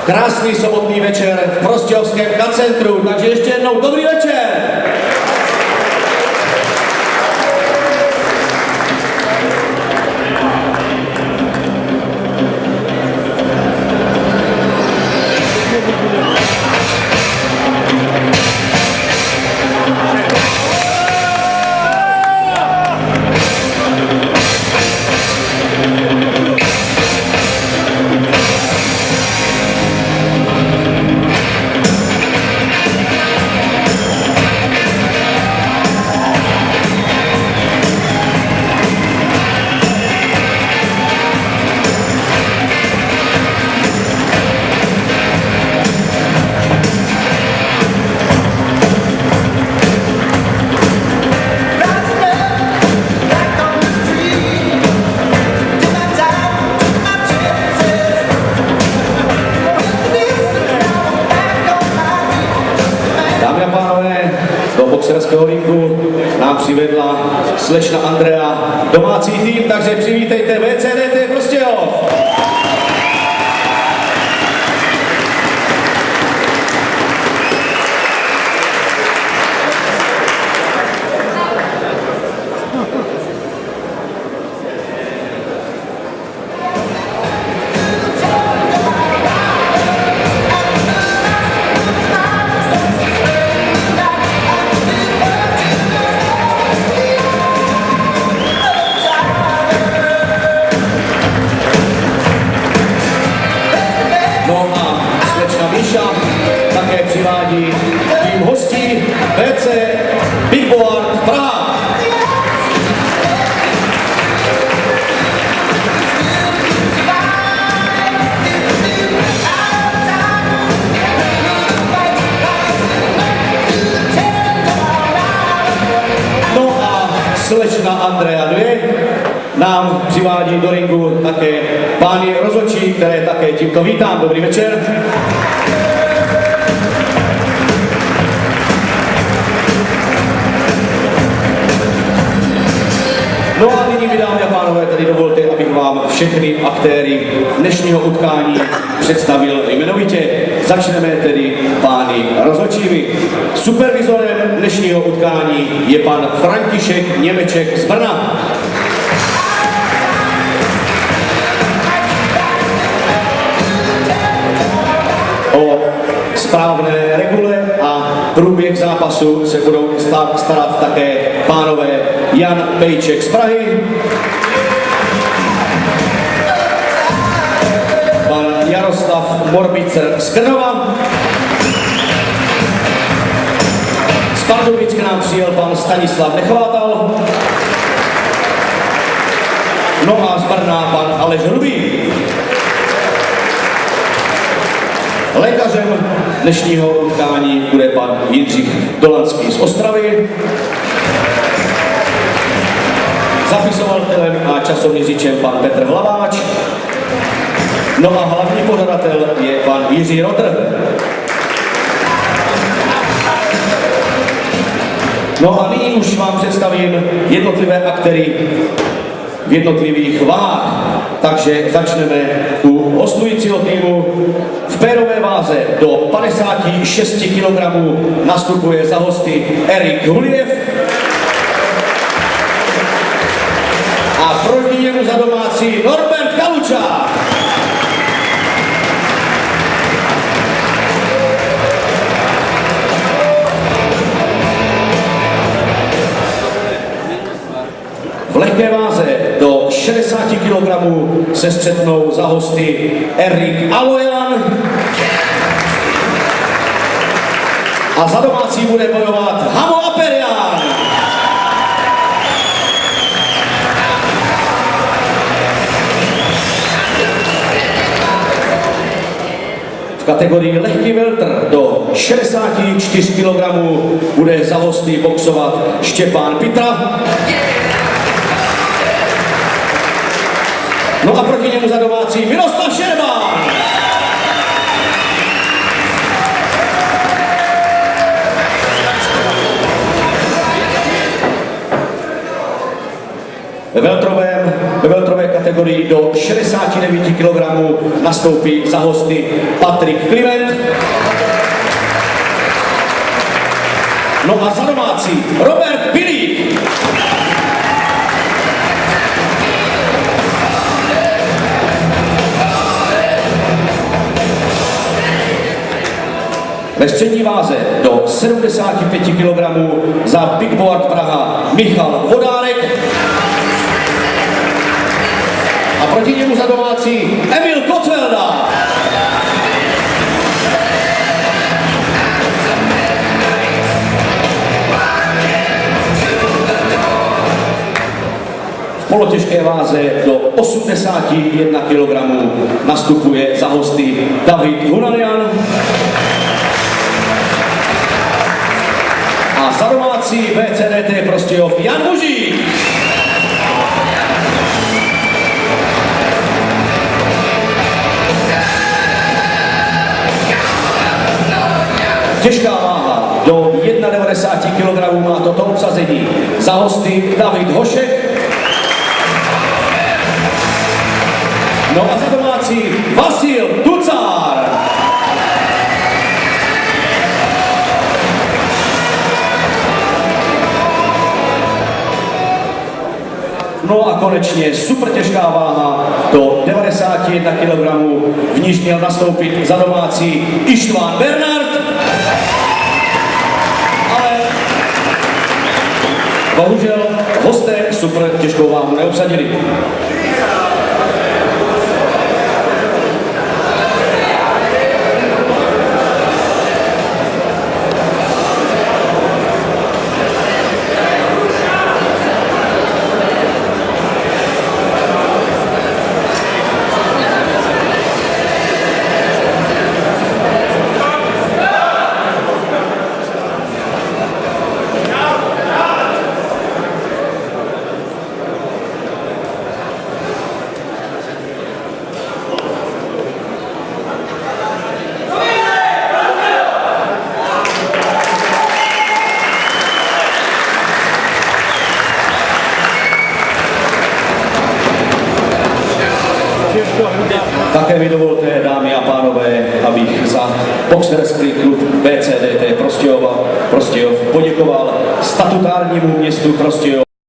krásný sobotní večer v Prostějovském K-centru, takže ještě jednou dobrý večer! Do boxerského ringu nám přivedla slečna Andrea domácí tým, takže přivítejte VCDT Prostějov. Také přivádí tým hostí BC Big Board Praha. No a slečna Andrea 2 nám přivádí do ringu také pány rozhodčí, které také tímto vítám. Dobrý večer. No a nyní mi, dámy a pánové, tady dovolte, abych vám všechny aktéry dnešního utkání představil jmenovitě. Začneme tedy pány rozhodčími. Supervizorem dnešního utkání je pan František Němeček z Brna. O správné regule a průběh zápasu se budou starat také pánové Jan Pejček z Prahy, pan Jaroslav Morbicer z Krnova, z Pardubic k nám přijel pan Stanislav Nechvátal, no a z Brna pan Aleš Hrubý. Lékařem dnešního utkání bude pan Jindřich Dolanský z Ostravy. Zapisovatelem a časoměřičem pan Petr Hlaváč. No a hlavní pořadatel je pan Jiří Rotr. No a nyní už vám představím jednotlivé aktéry v jednotlivých váh. Takže začneme u hostujícího týmu. V pérové váze do 56 kg nastupuje za hosty Erik Huliev a proti němu za domácí Norbert Kalučák. V lehké váze do 60 kg se střetnou za hosty Erik Alojan a za domácí bude bojovat Hamo Aperian. V kategorii lehký welter do 64 kg bude za hosty boxovat Štěpán Pitra. No a proti němu za domácí Miroslav Šerban. Ve weltrové kategorii do 69 kg nastoupí za hosty Patrik Kliment. No a za domácí Robert Bilík. Ve střední váze do 75 kg za Big Board Praha Michal Vodárek. A proti němu za domácí Emil Kocvelda. V polotěžké váze do 81 kg nastupuje za hosty David Hunanian. A za domácí BCDT Prostějov Jan Božík. Těžká váha do 91 kg má toto obsazení. Za hosty David Hošek. No a za domácí Vasil Tucár. No a konečně super těžká váha do 91 kg, v níž měl nastoupit za domácí Ištván Bernard. Ale bohužel hosté super těžkou váhu neobsadili. Také mi dovolte, dámy a pánové, abych za boxerský klub BCDT Prostějov poděkoval statutárnímu městu Prostějov.